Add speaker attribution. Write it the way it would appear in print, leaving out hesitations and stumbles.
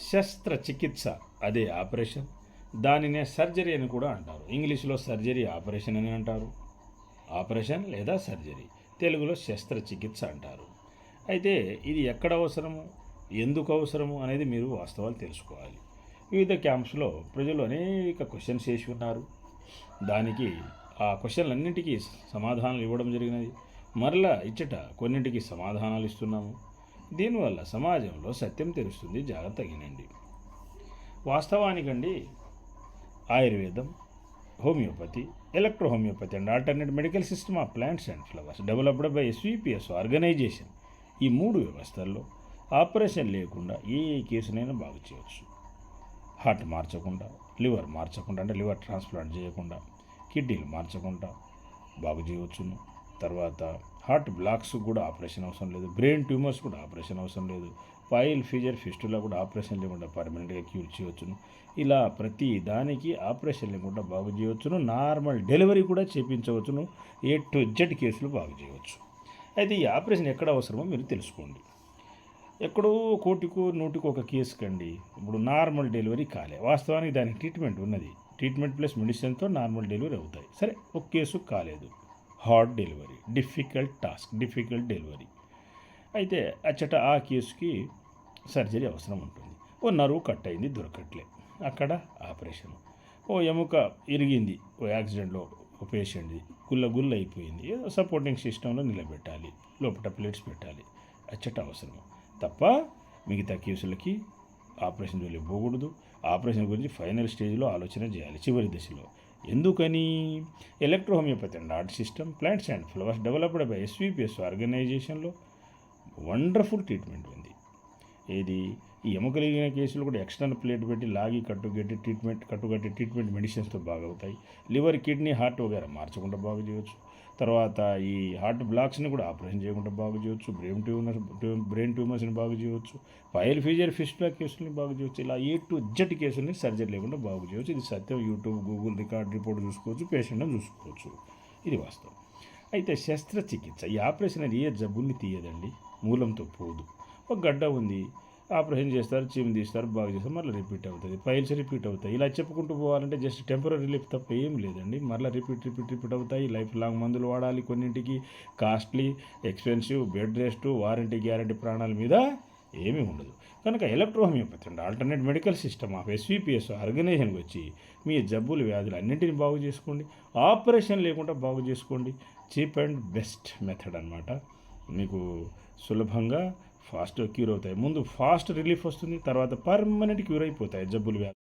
Speaker 1: శస్త్రచికిత్స అదే ఆపరేషన్, దానినే సర్జరీ అని కూడా అంటారు. ఇంగ్లీష్లో సర్జరీ ఆపరేషన్ అని అంటారు, ఆపరేషన్ లేదా సర్జరీ, తెలుగులో శస్త్రచికిత్స అంటారు. అయితే ఇది ఎక్కడ అవసరము, ఎందుకు అవసరము అనేది మీరు వాస్తవాలు తెలుసుకోవాలి. వివిధ క్యాంప్స్లో ప్రజలు అనేక క్వశ్చన్స్ వేసి ఉన్నారు. దానికి ఆ క్వశ్చన్లన్నింటికీ సమాధానాలు ఇవ్వడం జరిగినది. మరలా ఇచ్చట కొన్నింటికి సమాధానాలు ఇస్తున్నాము. దీనివల్ల సమాజంలో సత్యం తెలుస్తుంది, జాగ్రత్త వినండి. వాస్తవానికండి ఆయుర్వేదం, homeopathy, electro homeopathy and alternate medical system of plants and flowers developed by SVPS organization, ఈ 3 వ్యవస్థల్లో ఆపరేషన్ లేకుండా ఏ కేసునైనా బాగు చేయవచ్చు. హార్ట్ మార్చకుండా, లివర్ మార్చకుండా అంటే లివర్ ట్రాన్స్ప్లాంట్ చేయకుండా, కిడ్నీలు మార్చకుండా బాగు చేయవచ్చును. తర్వాత హార్ట్ బ్లాక్స్ కూడా ఆపరేషన్ అవసరం లేదు, బ్రెయిన్ ట్యూమర్స్ కూడా ఆపరేషన్ అవసరం లేదు, పైల్ ఫీజర్ ఫిస్టులా కూడా ఆపరేషన్ లేకుండా పర్మనెంట్గా క్యూర్ చేయవచ్చును. ఇలా ప్రతి దానికి ఆపరేషన్ లేకుండా బాగు చేయవచ్చును. నార్మల్ డెలివరీ కూడా చేయించవచ్చును. A to Z కేసులు బాగు చేయవచ్చు. అయితే ఈ ఆపరేషన్ ఎక్కడ అవసరమో మీరు తెలుసుకోండి. ఎక్కడో కోటికో నూటికో ఒక కేసు కండి ఇప్పుడు నార్మల్ డెలివరీ కాలే, వాస్తవానికి దానికి ట్రీట్మెంట్ ఉన్నది, ట్రీట్మెంట్ ప్లస్ మెడిసిన్తో నార్మల్ డెలివరీ అవుతాయి. సరే, ఒక కేసు కాలేదు, heart delivery, difficult task, difficult delivery. అయితే అచ్చట ఆ కేసుకి సర్జరీ అవసరం ఉంటుంది. ఓ నరువు కట్ అయింది, దొరకట్లే, అక్కడ ఆపరేషన్. ఓ ఎముక ఇరిగింది, ఓ యాక్సిడెంట్లో ఒక పేషెంట్ది గుల్ల అయిపోయింది, ఏదో సపోర్టింగ్ సిస్టంలో నిలబెట్టాలి, లోపల ప్లేట్స్ పెట్టాలి, అచ్చట అవసరం తప్ప మిగతా కేసులకి ఆపరేషన్ జోలికి పోకూడదు. ఆపరేషన్ గురించి ఫైనల్ స్టేజ్లో ఆలోచన చేయాలి, చివరి దశలో. ఎందుకని? Electro homeopathy and art system plants and flowers developed by SVPS ఆర్గనైజేషన్లో వండర్ఫుల్ ట్రీట్మెంట్ ఉంది. ఏది? ఈ ఎముకలిగిన కేసులు కూడా ఎక్స్టర్నల్ ప్లేట్ పెట్టి లాగి కట్టుగట్టి ట్రీట్మెంట్ మెడిసిన్స్తో బాగవుతాయి. లివర్, కిడ్నీ, హార్ట్ వగేరా మార్చకుండా బాగు చేయవచ్చు. తర్వాత ఈ హార్ట్ బ్లాక్స్ని కూడా ఆపరేషన్ చేయకుండా బాగు చేయవచ్చు. బ్రెయిన్ ట్యూమర్స్ని బాగు చేయవచ్చు. పైల్ ఫీజర్ ఫిస్టులా కేసుల్ని బాగు చేయవచ్చు. ఇలా A to Z కేసుల్ని సర్జరీ లేకుండా బాగు చేయవచ్చు. ఇది సత్యం. యూట్యూబ్, గూగుల్ రిపోర్ట్ చూసుకోవచ్చు, పేషెంట్ని చూసుకోవచ్చు. ఇది వాస్తవం. అయితే శస్త్రచికిత్స, ఈ ఆపరేషన్ అనేది ఏ జబ్బుల్ని తీయదండి, మూలంతో పోదు. ఒక గడ్డ ఉంది, ఆపరేషన్ చేస్తారు, చీము తీస్తారు, బాగు చేస్తారు, మళ్ళీ రిపీట్ అవుతుంది, పైల్స్ రిపీట్ అవుతాయి. ఇలా చెప్పుకుంటూ పోవాలంటే జస్ట్ టెంపరీ రిలీఫ్ తప్ప ఏం లేదండి. మళ్ళీ రిపీట్ అవుతాయి. లైఫ్ లాంగ్ మందులు వాడాలి, కొన్నింటికి costly, expensive, bed rest, warranty guarantee ప్రాణాల మీద ఏమీ ఉండదు. కనుక electro homeopathy and alternate medical system of SVPS ఆర్గనైజేషన్కి వచ్చి మీ జబ్బులు, వ్యాధులు అన్నింటినీ బాగు చేసుకోండి. ఆపరేషన్ లేకుండా బాగు చేసుకోండి. చీప్ అండ్ బెస్ట్ మెథడ్ అనమాట. మీకు సులభంగా ఫాస్ట్గా క్యూర్ అవుతాయి. ముందు ఫాస్ట్ రిలీఫ్ వస్తుంది, తర్వాత పర్మనెంట్ క్యూర్ అయిపోతాయి జబ్బులు, వ్యాధులు.